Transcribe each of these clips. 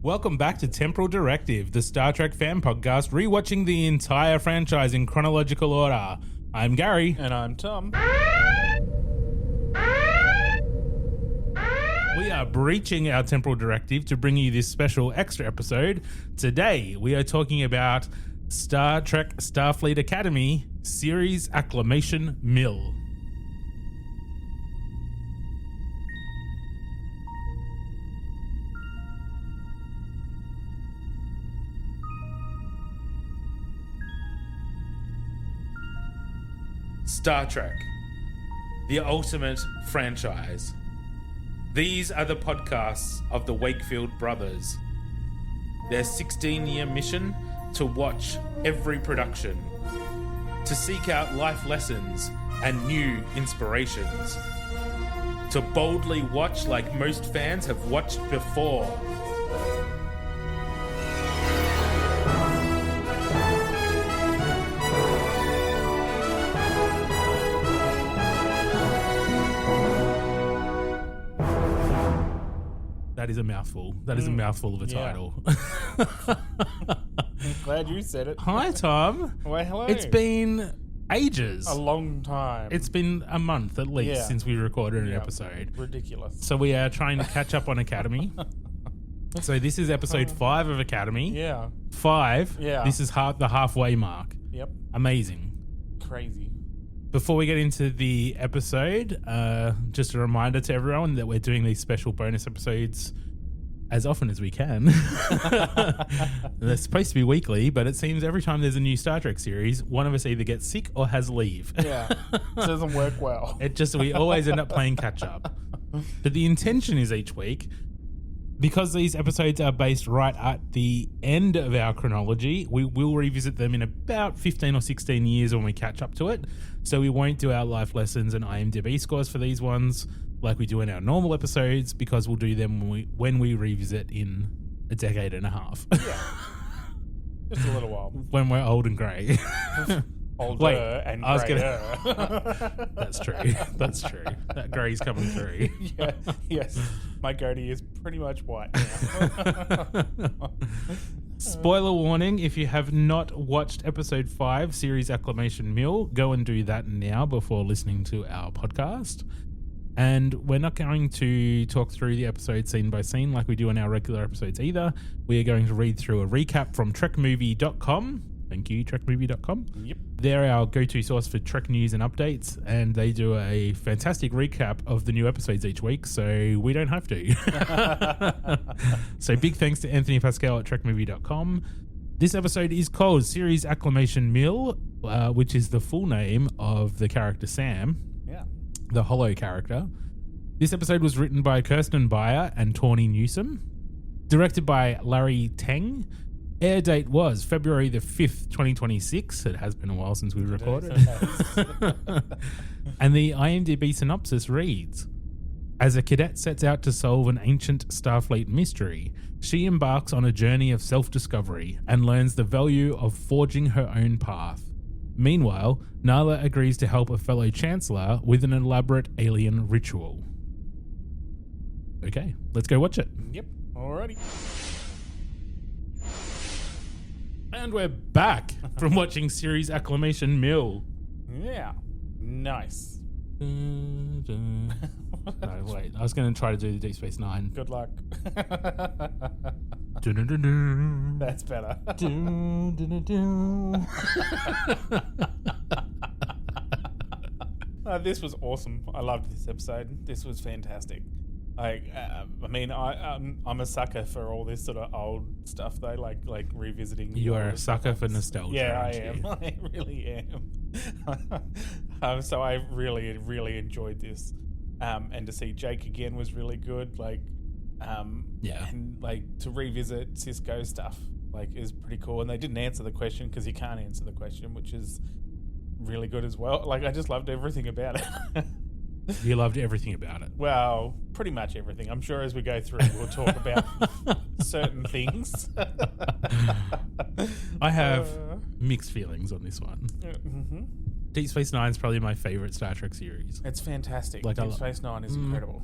Welcome back to Temporal Directive, the Star Trek fan podcast rewatching the entire franchise in chronological order. I'm Gary. And I'm Tom. We are breaching our Temporal Directive to bring you this special extra episode. Today, we are talking about Star Trek Starfleet Academy series Acclimation Mil. Star Trek, the ultimate franchise. These are the podcasts of the Wakefield brothers. Their 16-year mission to watch every production, to seek out life lessons and new inspirations, to boldly watch like most fans have watched before. That is a mouthful. That is a mouthful of a title. I'm glad you said it. Hi, Tom. Well, hello. It's been ages. A long time. It's been a month at least since we recorded an episode. Ridiculous. So we are trying to catch up on Academy. So this is episode 5 of Academy. Yeah. 5. Yeah. This is the halfway mark. Yep. Amazing. Crazy. Before we get into the episode, just a reminder to everyone that we're doing these special bonus episodes as often as we can. They're supposed to be weekly, but it seems every time there's a new Star Trek series, one of us either gets sick or has leave. Yeah. It doesn't work well. We always end up playing catch up. But the intention is each week, because these episodes are based right at the end of our chronology, we will revisit them in about 15 or 16 years when we catch up to it. So we won't do our life lessons and IMDb scores for these ones like we do in our normal episodes, because we'll do them when we revisit in a decade and a half. Yeah. Just a little while. When we're old and grey. Older and greyer. That's true. That's true. That grey's coming through. Yeah. Yes. My goatee is pretty much white now. Spoiler warning, if you have not watched episode 5, series Acclimation Mil, go and do that now before listening to our podcast. And we're not going to talk through the episode scene by scene like we do in our regular episodes either. We are going to read through a recap from trekmovie.com. Thank you, trekmovie.com. Yep. They're our go-to source for Trek news and updates, and they do a fantastic recap of the new episodes each week, so we don't have to. So big thanks to Anthony Pascal at trekmovie.com. This episode is called Series Acclimation Mil, which is the full name of the character Sam, the Hollow character. This episode was written by Kirsten Beyer and Tawny Newsom, directed by Larry Teng. Air date was February the 5th, 2026. It has been a while since we recorded. And the IMDb synopsis reads, as a cadet sets out to solve an ancient Starfleet mystery, she embarks on a journey of self-discovery and learns the value of forging her own path. Meanwhile, Nahla agrees to help a fellow chancellor with an elaborate alien ritual. Okay, let's go watch it. Yep, alrighty. And we're back from watching series Acclimation Mil. Yeah. Nice. No, wait. I was going to try to do the Deep Space Nine. Good luck. That's better. This was awesome. I loved this episode. This was fantastic. I'm a sucker for all this sort of old stuff though, like revisiting. You are a sucker for nostalgia. Yeah, I am. I really am. So I really, really enjoyed this. And to see Jake again was really good. And to revisit Cisco stuff is pretty cool. And they didn't answer the question because you can't answer the question, which is really good as well. I just loved everything about it. You loved everything about it. Well, pretty much everything. I'm sure as we go through, we'll talk about certain things. I have mixed feelings on this one. Mm-hmm. Deep Space Nine is probably my favorite Star Trek series. It's fantastic. Deep Space Nine is incredible.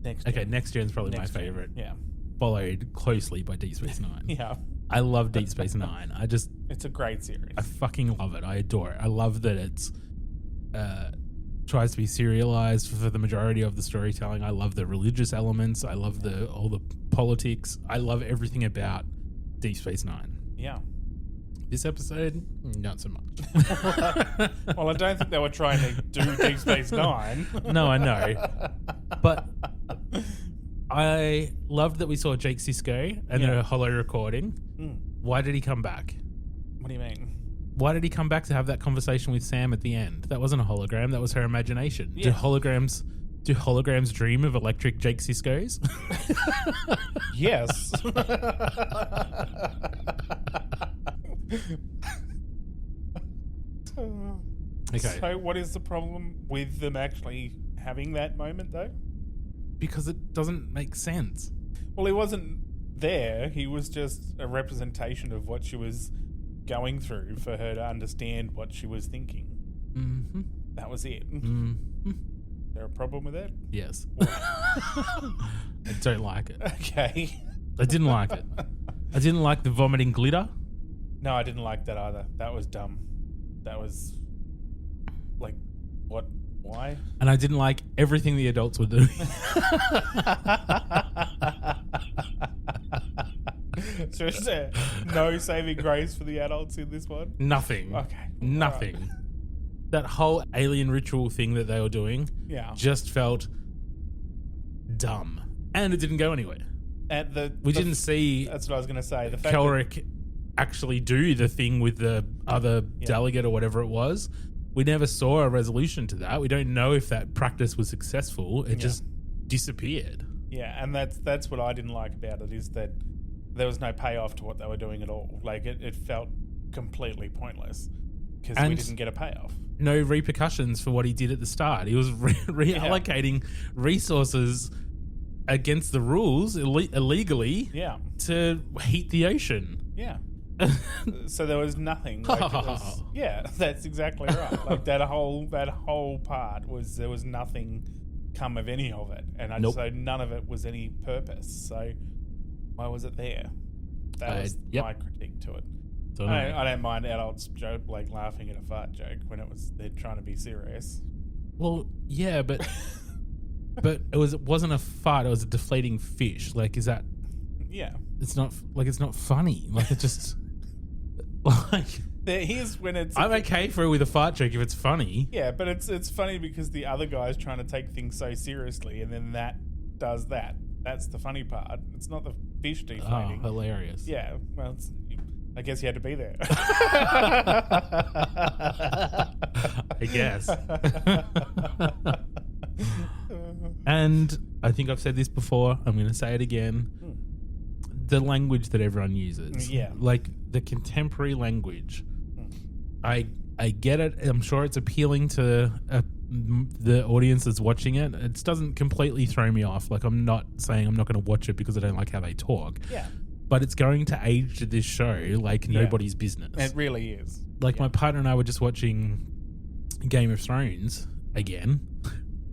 Next Gen is probably my favorite. Yeah. followed closely by Deep Space Nine. Yeah. I love Deep Space Nine. It's a great series. I fucking love it. I adore it. I love that it's tries to be serialized for the majority of the storytelling. I love the religious elements. I love all the politics. I love everything about Deep Space Nine. Yeah. This episode, not so much. Well, I don't think they were trying to do Deep Space Nine. No, I know. But I loved that we saw Jake Sisko and a holo recording. Why did he come back? What do you mean? Why did he come back to have that conversation with Sam at the end? That wasn't a hologram. That was her imagination. Yeah. Do holograms dream of electric Jake Siskos? Yes. Okay. So what is the problem with them actually having that moment, though? Because it doesn't make sense. Well, he wasn't there. He was just a representation of what she was going through for her to understand what she was thinking. Mm-hmm. That was it. Mm-hmm. Is there a problem with that? Yes. I don't like it. Okay. I didn't like it. I didn't like the vomiting glitter. No, I didn't like that either. That was dumb. That was like, what? Why? And I didn't like everything the adults were doing. So is there no saving grace for the adults in this one? Nothing. Okay. Nothing. Right. That whole alien ritual thing that they were doing just felt dumb. And it didn't go anywhere. We didn't see... That's what I was going to say. The fact Kelrick actually do the thing with the other delegate or whatever it was. We never saw a resolution to that. We don't know if that practice was successful. It just disappeared. Yeah, and that's what I didn't like about it, is that there was no payoff to what they were doing at all. Like, it felt completely pointless because we didn't get a payoff. No repercussions for what he did at the start. He was reallocating resources against the rules illegally to heat the ocean. Yeah. So there was nothing. Yeah, that's exactly right. Like that whole part was, there was nothing come of any of it, and so none of it was any purpose. So why was it there? That was my critique to it. I don't mind adults joke, like laughing at a fart joke when they're trying to be serious. Well, yeah, but but it wasn't a fart. It was a deflating fish. Like, is that? Yeah. It's not funny. Like, it just like. Here's when it's. I'm okay with a fart joke if it's funny. Yeah, but it's funny because the other guy's trying to take things so seriously, and then that does that. That's the funny part. It's not the fish deflating. Oh, hilarious. Yeah. Well, I guess you had to be there. I guess. And I think I've said this before. I'm going to say it again. The language that everyone uses. Yeah. Like the contemporary language. I get it. I'm sure it's appealing to the audience that's watching it. It doesn't completely throw me off. Like, I'm not saying I'm not going to watch it because I don't like how they talk. Yeah. But it's going to age to this show like nobody's business. It really is. Like, my partner and I were just watching Game of Thrones again.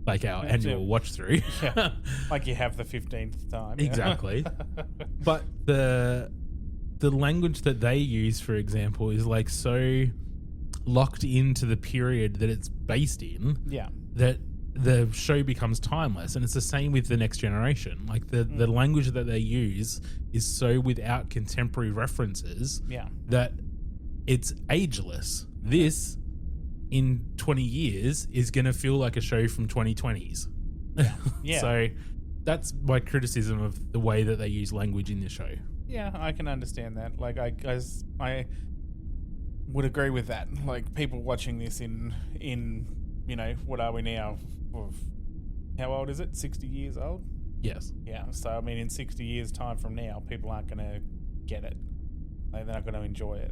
Like our annual watch through. Yeah. Like you have the 15th time. Exactly. But the language that they use, for example, is like so locked into the period that it's based in that the show becomes timeless. And it's the same with The Next Generation. Like the language that they use is so without contemporary references that it's ageless. This, in 20 years, is going to feel like a show from 2020s. Yeah. So that's my criticism of the way that they use language in this show. Yeah, I can understand that. Like, I would agree with that. Like, people watching this in what are we now? How old is it? 60 years old? Yes. Yeah. So, I mean, in 60 years' time from now, people aren't going to get it. Like, they're not going to enjoy it.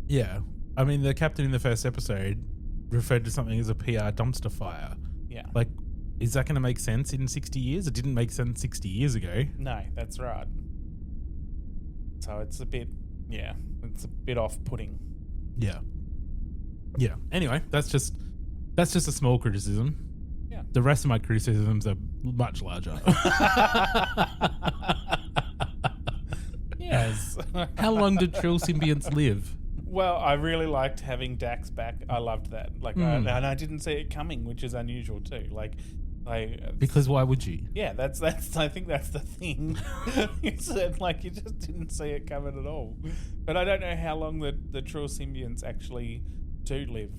Yeah. I mean, the captain in the first episode referred to something as a PR dumpster fire. Yeah. Like, is that going to make sense in 60 years? It didn't make sense 60 years ago. No, that's right. So it's a bit off-putting. Yeah. Yeah. Anyway, that's just a small criticism. Yeah. The rest of my criticisms are much larger. Yes. How long did Trill symbionts live? Well, I really liked having Dax back. I loved that. And I didn't see it coming, which is unusual too. Because why would you? Yeah, that's. I think that's the thing. It's that, you just didn't see it coming at all. But I don't know how long the Trill symbionts actually do live.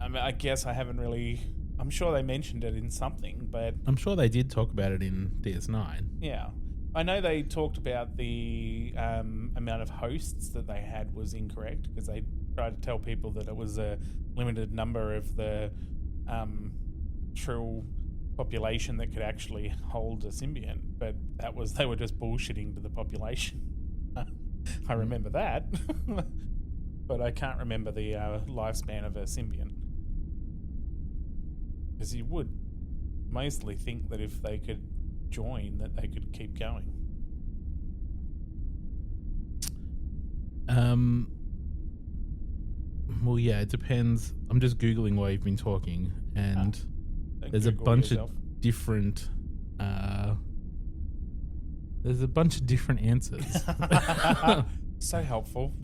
I guess I haven't really. I'm sure they mentioned it in something, but I'm sure they did talk about it in DS9. Yeah. I know they talked about the amount of hosts that they had was incorrect because they tried to tell people that it was a limited number of the Trill population that could actually hold a symbiont, but they were just bullshitting to the population. I remember that, but I can't remember the lifespan of a symbiont. Because you would mostly think that if they could join, that they could keep going. Well, yeah, it depends. I'm just Googling while you've been talking, and there's a bunch of different answers. So helpful.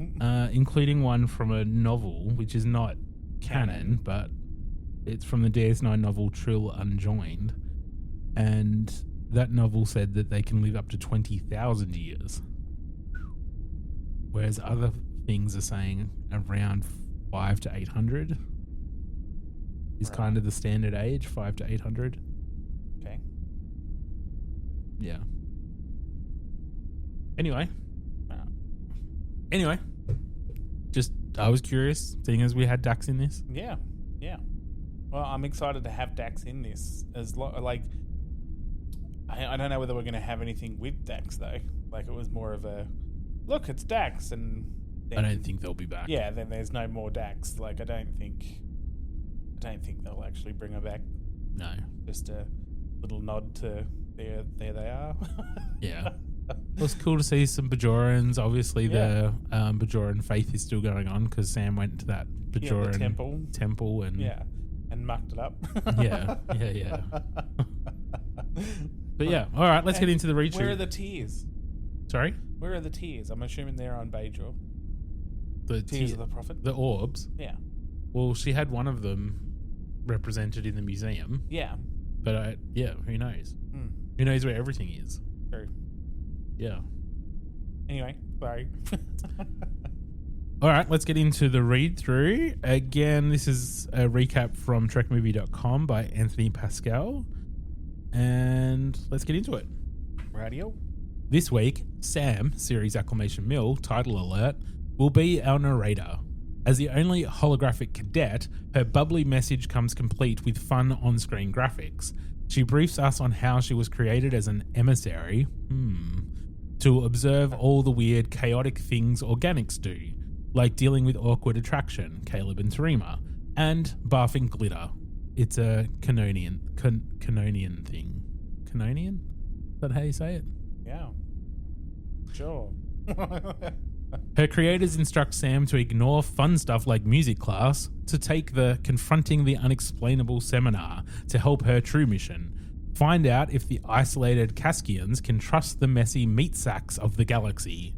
Including one from a novel, which is not canon, but it's from the DS9 novel Trill Unjoined. And that novel said that they can live up to 20,000 years. Whereas other things are saying around 5 to 800 is kind of the standard age, 5 to 800. Okay. Yeah. Anyway, just I was curious, seeing as we had Dax in this. Yeah. Well, I'm excited to have Dax in this. I don't know whether we're going to have anything with Dax though. It was more of a look, it's Dax, and then, I don't think they'll be back. Yeah, then there's no more Dax. I don't think they'll actually bring her back. No, just a little nod to there they are. Yeah. It was cool to see some Bajorans. Obviously, the Bajoran faith is still going on because Sam went to that Bajoran temple and mucked it up. Yeah. But yeah, all right, let's get into the read. Where are the tears? Sorry? Where are the tears? I'm assuming they're on Bajor. The tears of the prophet? The orbs? Yeah. Well, she had one of them represented in the museum. Yeah. But who knows? Who knows where everything is? True. Yeah. Anyway, sorry. All right, let's get into the read through. Again, this is a recap from trekmovie.com by Anthony Pascal. And let's get into it. Radio. This week, Sam, series Acclimation Mil, title alert, will be our narrator. As the only holographic cadet, her bubbly message comes complete with fun on-screen graphics. She briefs us on how she was created as an emissary to observe all the weird, chaotic things organics do, like dealing with awkward attraction, Caleb and Terima, and barfing glitter. It's a Canonian thing. Canonian? Is that how you say it? Yeah. Sure. Her creators instruct Sam to ignore fun stuff like music class to take the Confronting the Unexplainable seminar to help her true mission. Find out if the isolated Kaskians can trust the messy meat sacks of the galaxy.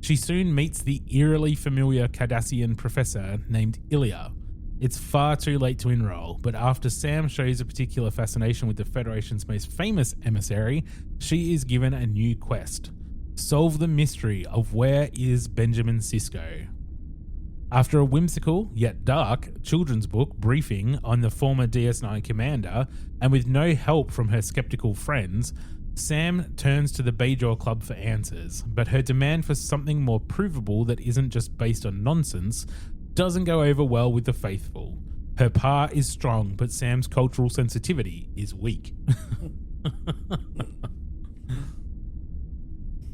She soon meets the eerily familiar Cardassian professor named Ilya. It's far too late to enroll, but after Sam shows a particular fascination with the Federation's most famous emissary, she is given a new quest. Solve the mystery of where is Benjamin Sisko. After a whimsical, yet dark, children's book briefing on the former DS9 commander, and with no help from her skeptical friends, Sam turns to the Bajor Club for answers, but her demand for something more provable that isn't just based on nonsense doesn't go over well with the faithful. Her pa is strong, but Sam's cultural sensitivity is weak.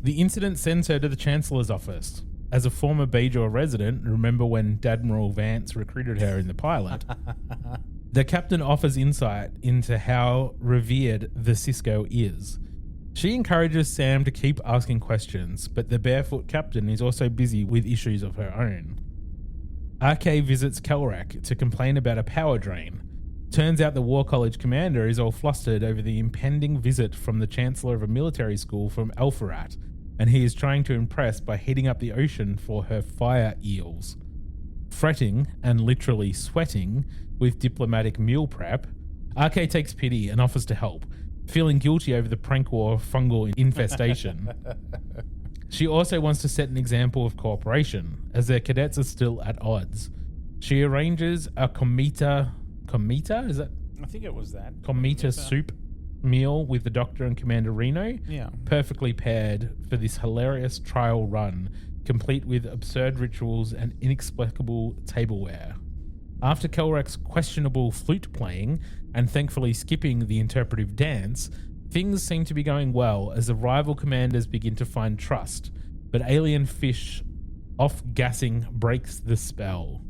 The incident sends her to the Chancellor's office. As a former Bajor resident, remember when Admiral Vance recruited her in the pilot? The captain offers insight into how revered the Sisko is. She encourages Sam to keep asking questions, but the barefoot captain is also busy with issues of her own. RK visits Kelrak to complain about a power drain. Turns out the War College commander is all flustered over the impending visit from the Chancellor of a military school from Alpharat, and he is trying to impress by heading up the ocean for her fire eels. Fretting and literally sweating with diplomatic meal prep, RK takes pity and offers to help, feeling guilty over the prank war fungal infestation. She also wants to set an example of cooperation, as their cadets are still at odds. She arranges a comita, is that? I think it was that. Comita soup meal with the Doctor and Commander Reno. Yeah. Perfectly paired for this hilarious trial run, complete with absurd rituals and inexplicable tableware. After Kelrak's questionable flute playing and thankfully skipping the interpretive dance, things seem to be going well as the rival commanders begin to find trust, but alien fish off-gassing breaks the spell.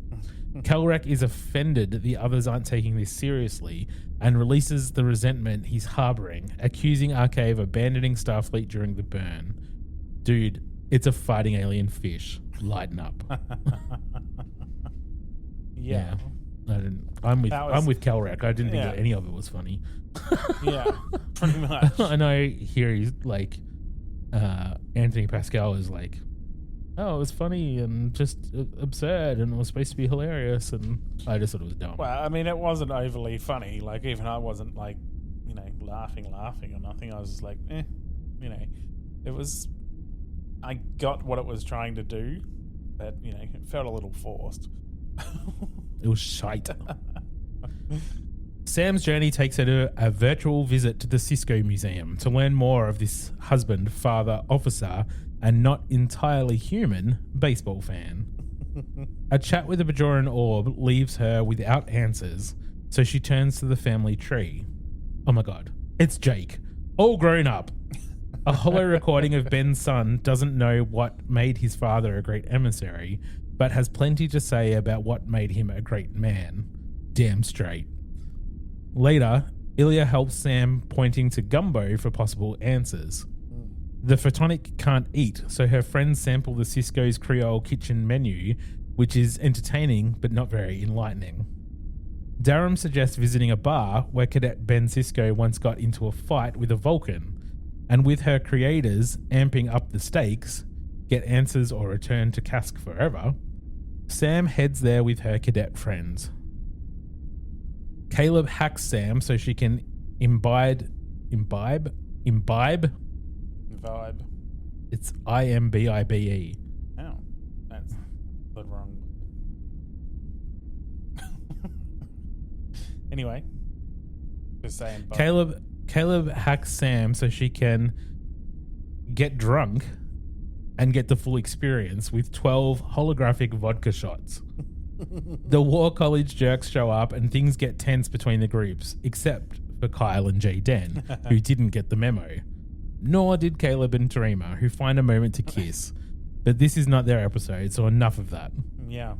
Kelrak is offended the others aren't taking this seriously and releases the resentment he's harboring, accusing RK of abandoning Starfleet during the burn. Dude, it's a fighting alien fish. Lighten up. Yeah. I'm with Kelrak. I didn't think that any of it was funny. Yeah, pretty much. I know here he's like, Anthony Pascal is like, oh, it was funny and just absurd and it was supposed to be hilarious, and I just thought it was dumb. Well, I mean, it wasn't overly funny. Like, even I wasn't like, laughing or nothing. I was just like, it was, I got what it was trying to do, but, it felt a little forced. It was shite. Sam's journey takes her to a virtual visit to the Cisco Museum to learn more of this husband, father, officer, and not entirely human baseball fan. A chat with the Bajoran orb leaves her without answers, so she turns to the family tree. Oh my god, it's Jake, all grown up. A hollow recording of Ben's son doesn't know what made his father a great emissary, but has plenty to say about what made him a great man. Damn straight. Later, Ilya helps Sam, pointing to Gumbo for possible answers. The photonic can't eat, so her friends sample the Cisco's Creole kitchen menu, which is entertaining but not very enlightening. Durham suggests visiting a bar where Cadet Ben Sisko once got into a fight with a Vulcan, and with her creators amping up the stakes, get answers or return to Kask forever, Sam heads there with her cadet friends. Caleb hacks Sam so she can imbibe. Vibe. It's IMBIBE. Oh, that's the wrong. Anyway, just saying. Caleb hacks Sam so she can get drunk and get the full experience with 12 holographic vodka shots. The War College jerks show up and things get tense between the groups, except for Kyle and J. Den, who didn't get the memo. Nor did Caleb and Tarima, who find a moment to kiss. But this is not their episode, so enough of that. Yeah.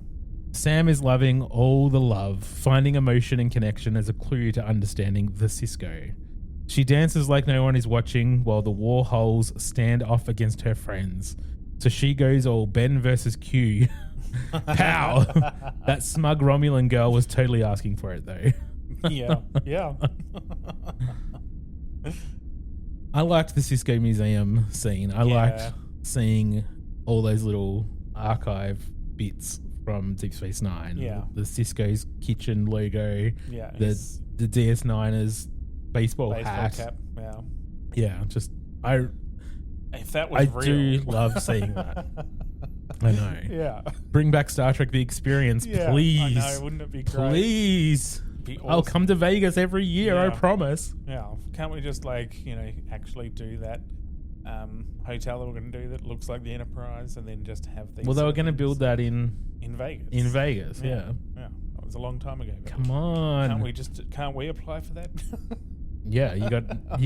Sam is loving all the love, finding emotion and connection as a clue to understanding the Cisco. She dances like no one is watching while the war holes stand off against her friends. So she goes all Ben versus Q. Pow! That smug Romulan girl was totally asking for it though. Yeah. I liked the Cisco Museum scene. I liked seeing all those little archive bits from Deep Space Nine. Yeah. The Cisco's kitchen logo. Yeah. The DS9ers baseball hat. Cap. Yeah. Yeah, just if that was real. do love seeing that. I know. Yeah. Bring back Star Trek The Experience, please. I know, wouldn't it be great? Please. Be awesome. I'll come to Vegas every year, I promise. Yeah. Can't we just actually do that hotel that we're going to do that looks like the Enterprise, and then just have these? Well, they were going to build that in Vegas. In Vegas, yeah. Yeah. That was a long time ago. Come on. Can't we apply for that? Yeah, you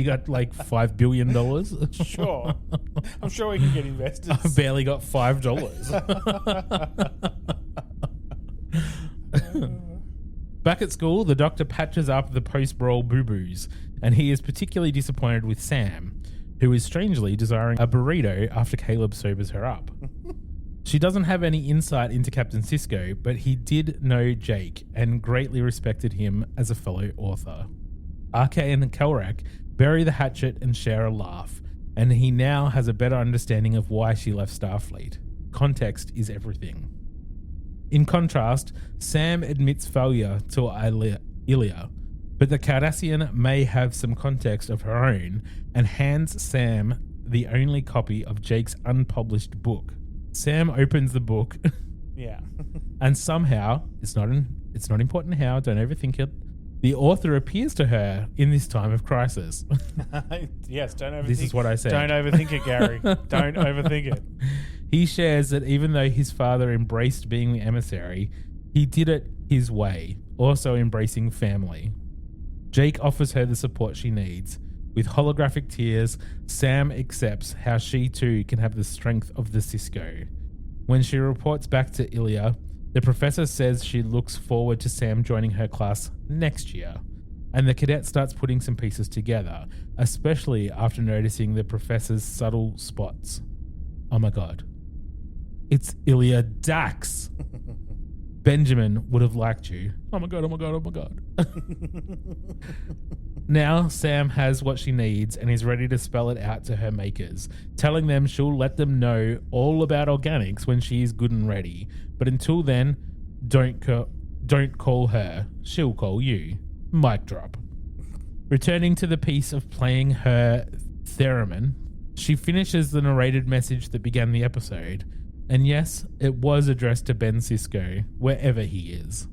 got like $5 billion. Sure. I'm sure we can get investors. I barely got $5. Back at school, the Doctor patches up the post-brawl boo-boos, and he is particularly disappointed with Sam, who is strangely desiring a burrito after Caleb sobers her up. She doesn't have any insight into Captain Sisko, but he did know Jake and greatly respected him as a fellow author. RK and Kelrak bury the hatchet and share a laugh, and he now has a better understanding of why she left Starfleet. Context is everything. In contrast, Sam admits failure to Ilia, but the Cardassian may have some context of her own and hands Sam the only copy of Jake's unpublished book. Sam opens the book, Yeah. and somehow, it's not important how, don't overthink it, the author appears to her in this time of crisis. Yes, don't overthink. This is what I said. Don't overthink it, Gary. Don't overthink it. He shares that even though his father embraced being the emissary, he did it his way, also embracing family. Jake offers her the support she needs. With holographic tears, Sam accepts how she too can have the strength of the Cisco. When she reports back to Ilia, the professor says she looks forward to Sam joining her class next year, and the cadet starts putting some pieces together, especially after noticing the professor's subtle spots. Oh my god. It's Ilia Dax! Benjamin would have liked you. Oh my god, oh my god, oh my god. Now Sam has what she needs and is ready to spell it out to her makers, telling them she'll let them know all about organics when she is good and ready. But until then, don't call her. She'll call you. Mic drop. Returning to the piece of playing her theremin, she finishes the narrated message that began the episode. And yes, it was addressed to Ben Sisko, wherever he is.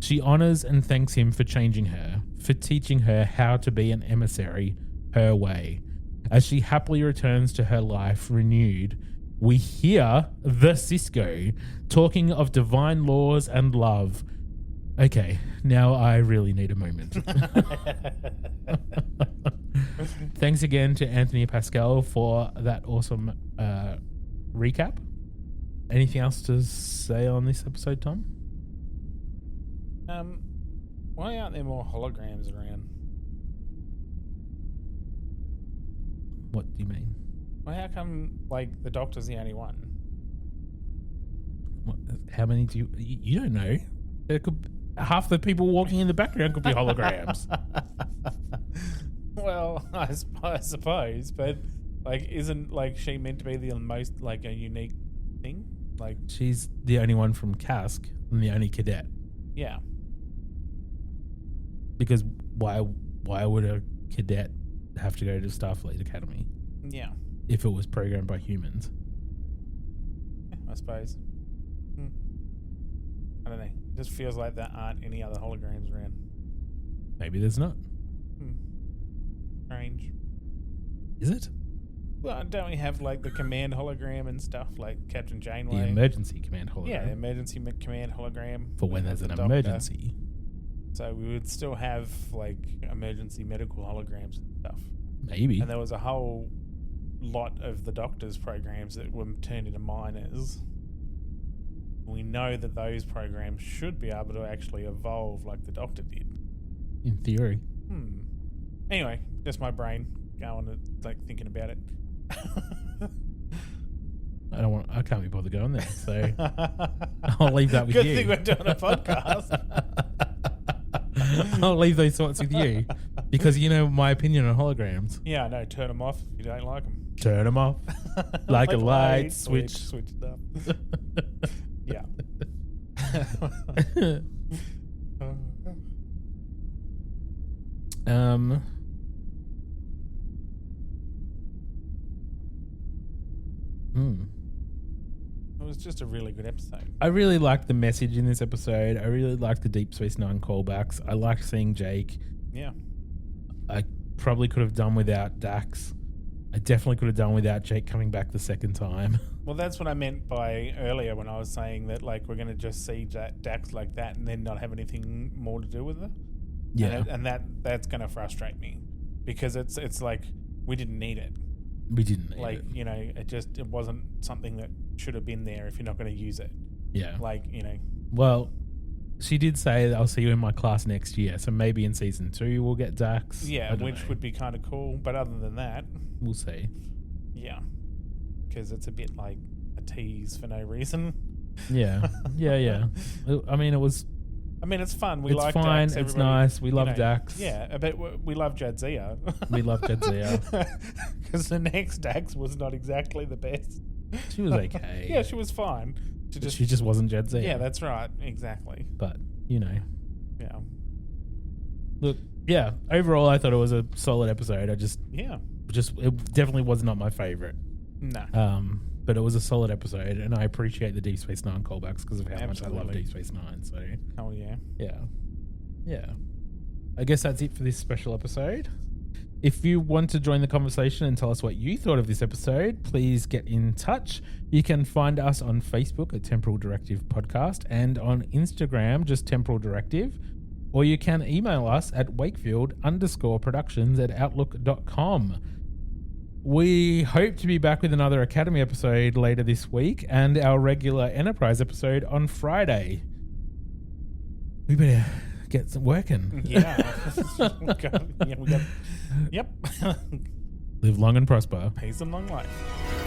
She honors and thanks him for changing her, for teaching her how to be an emissary her way. As she happily returns to her life renewed, we hear the Sisko talking of divine laws and love. Okay, now I really need a moment. Thanks again to Anthony Pascal for that awesome recap. Anything else to say on this episode, Tom? Why aren't there more holograms around? What do you mean? Well, how come, like, the Doctor's the only one? What, how many do you... You don't know. There could... Half the people walking in the background could be holograms. Well, I suppose, but, like, isn't, like, she meant to be the most, like, a unique thing? Like, she's the only one from Cask and the only cadet. Yeah. Because why would a cadet have to go to Starfleet Academy? Yeah. If it was programmed by humans. I suppose. I don't know. It just feels like there aren't any other holograms around. Maybe there's not. Strange. Is it? Well, don't we have, like, the command hologram and stuff, like Captain Janeway? The emergency command hologram. Yeah, the emergency command hologram. For when there's an emergency. So we would still have, like, emergency medical holograms and stuff. Maybe. And there was a whole lot of the Doctor's programs that were turned into minors. We know that those programs should be able to actually evolve like the Doctor did. In theory. Anyway, just my brain going and, like, thinking about it. I can't be bothered going there, so I'll leave that with Good you. thing we're doing a podcast. I'll leave those thoughts with you because you know my opinion on holograms. Yeah, I know. Turn them off if you don't like them. Turn them off like a light switch. Switch it up. Yeah. It was just a really good episode. I really liked the message in this episode. I really liked the Deep Space Nine callbacks. I liked seeing Jake. Yeah. I probably could have done without Dax. I definitely could have done without Jake coming back the second time. Well, that's what I meant by earlier when I was saying that, like, we're going to just see Dax like that and then not have anything more to do with her. Yeah. And that's going to frustrate me because it's like we didn't need it. We didn't need like, it. You know, it wasn't something that should have been there if you're not going to use it. Yeah. Like, you know. Well, she did say that I'll see you in my class next year, so maybe in season 2 we'll get Dax. Yeah, which would be kind of cool. But other than that, we'll see. Yeah, because it's a bit like a tease for no reason. Yeah. I mean, it was I mean, it's fun. We It's like fine. Dax. It's Everybody, nice. We love Dax. Yeah, but we love Jadzia. We love Jadzia. Because the next Dax was not exactly the best. She was okay. Yeah, she was fine. She just wasn't Jadzia. Yeah, that's right. Exactly. But, Yeah. Look, yeah, overall I thought it was a solid episode. It definitely was not my favorite. No. But it was a solid episode, and I appreciate the Deep Space Nine callbacks because of how much I love Absolutely. Deep Space Nine. So, Oh, yeah. yeah. I guess that's it for this special episode. If you want to join the conversation and tell us what you thought of this episode, please get in touch. You can find us on Facebook at Temporal Directive Podcast and on Instagram, just Temporal Directive. Or you can email us at wakefield_productions@outlook.com. We hope to be back with another Academy episode later this week and our regular Enterprise episode on Friday. We better get some working. Yeah. Yep. Live long and prosper. Peace and long life.